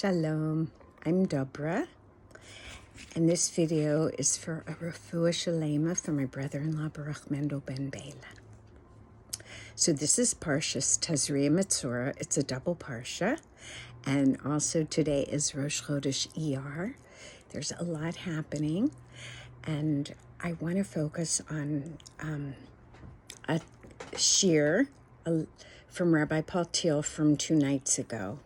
Shalom, I'm Dobra, and this video is for a refuah shalema for my brother-in-law Baruch Mendel ben Bela. So this is Parshas Tazria Metzora. It's a double parsha, and also today is Rosh Chodesh Iyar. There's a lot happening, and I want to focus on a shir from Rabbi Paul Thiel from 2 nights ago.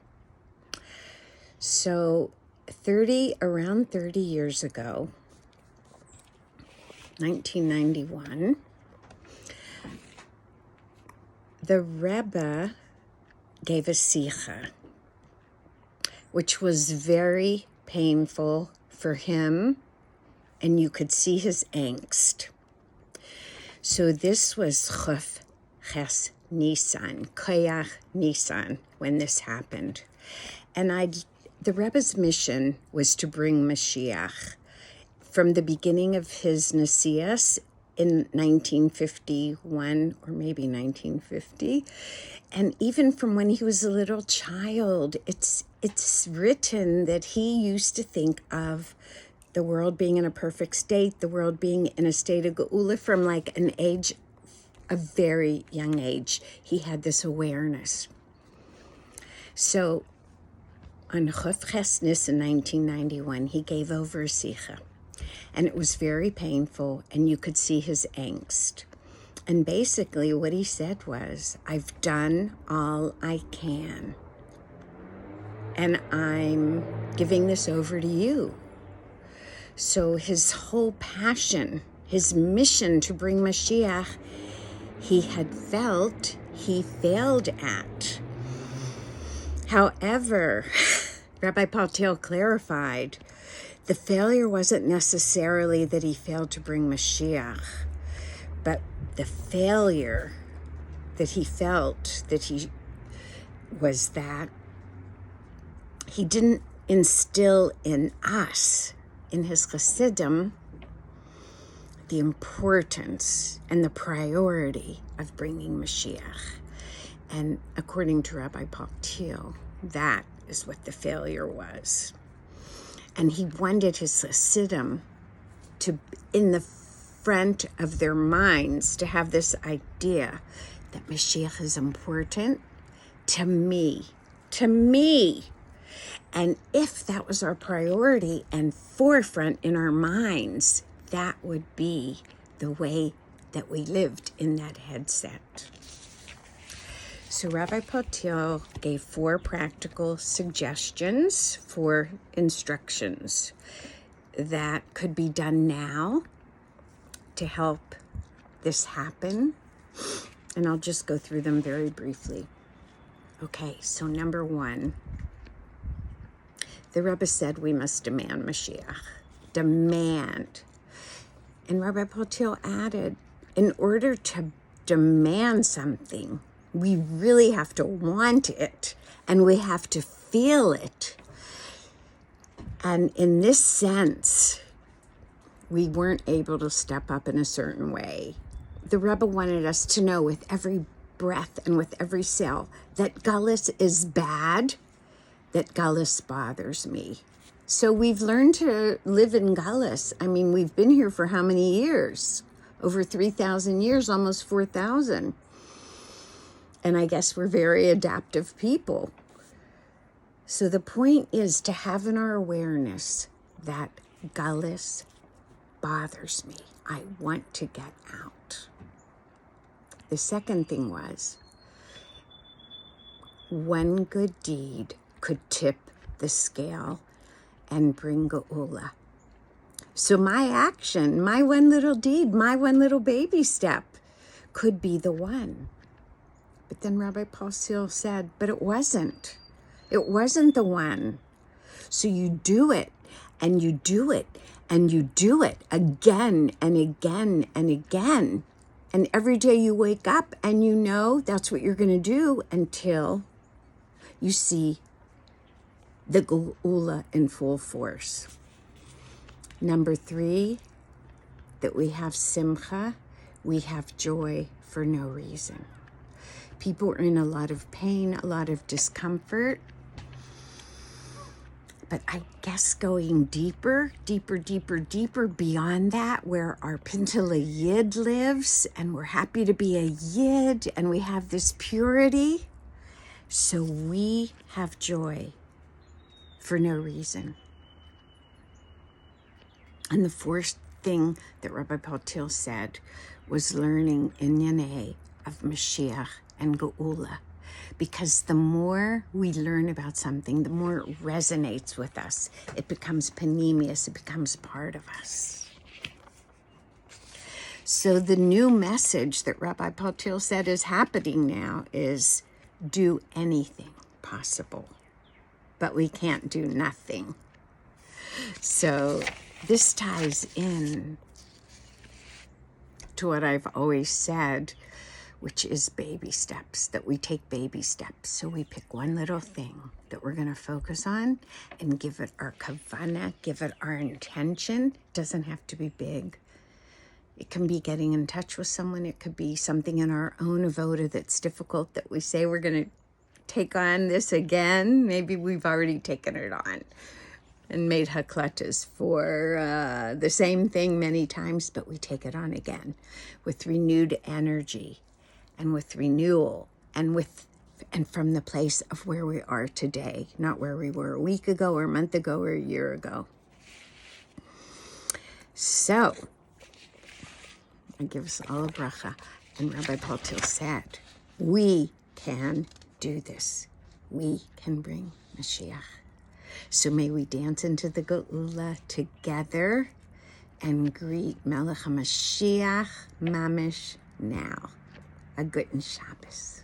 So around 30 years ago, 1991, the Rebbe gave a sicha, which was very painful for him, and you could see his angst. So this was Chaf Ches Nisan, Koyach Nisan, when this happened. And the Rebbe's mission was to bring Moshiach. From the beginning of his Nesias in 1951, or maybe 1950, and even from when he was a little child, it's written that he used to think of the world being in a perfect state, the world being in a state of geula from like an age, a very young age. He had this awareness. So on Chaf Ches Nisan in 1991, he gave over a sicha, and it was very painful, and you could see his angst. And basically what he said was, I've done all I can, and I'm giving this over to you. So his whole passion, his mission to bring Moshiach, he had felt he failed at. However, Rabbi Paul Thiel clarified, the failure wasn't necessarily that he failed to bring Moshiach, but the failure that he felt was that he didn't instill in us, in his Chassidim, the importance and the priority of bringing Moshiach. And according to Rabbi Paul Thiel, that is what the failure was. And he wanted his Chassidim to, in the front of their minds, to have this idea that Mashiach is important to me. And if that was our priority and forefront in our minds, that would be the way that we lived in that headset. So Rabbi Paul Thiel gave 4 practical suggestions for instructions that could be done now to help this happen. And I'll just go through them very briefly. Okay, so number 1, the Rebbe said we must demand Moshiach. Demand. And Rabbi Paul Thiel added, in order to demand something, we really have to want it, and we have to feel it. And in this sense, we weren't able to step up in a certain way. The Rebbe wanted us to know with every breath and with every cell that galus is bad, that galus bothers me. So we've learned to live in galus. I mean, we've been here for how many years? Over 3,000 years, almost 4,000. And I guess we're very adaptive people. So the point is to have in our awareness that galus bothers me. I want to get out. The second thing was, one good deed could tip the scale and bring geula. So my action, my one little deed, my one little baby step could be the one. But then Rabbi Paul Thiel said, but it wasn't. It wasn't the one. So you do it, and you do it, and you do it again and again and again. And every day you wake up and you know that's what you're going to do until you see the geula in full force. Number 3, that we have simcha, we have joy for no reason. People are in a lot of pain, a lot of discomfort. But I guess going deeper beyond that, where our Pintele Yid lives, and we're happy to be a Yid, and we have this purity, so we have joy for no reason. And the fourth thing that Rabbi Patil said was learning Inyanei of Moshiach and Geula. Because the more we learn about something, the more it resonates with us. It becomes panemius, it becomes part of us. So the new message that Rabbi Patil said is happening now is do anything possible, but we can't do nothing. So this ties in to what I've always said, which is baby steps, that we take baby steps. So we pick one little thing that we're going to focus on and give it our kavanah, give it our intention. It doesn't have to be big. It can be getting in touch with someone. It could be something in our own avoda that's difficult that we say we're going to take on this again. Maybe we've already taken it on and made haklatas for the same thing many times, but we take it on again with renewed energy and with renewal and from the place of where we are today, not where we were a week ago or a month ago or a year ago. So I give us all a bracha, and Rabbi Patil said, we can do this. We can bring Moshiach. So may we dance into the Geula together and greet Melech HaMashiach Mamish now. A good Shabbos.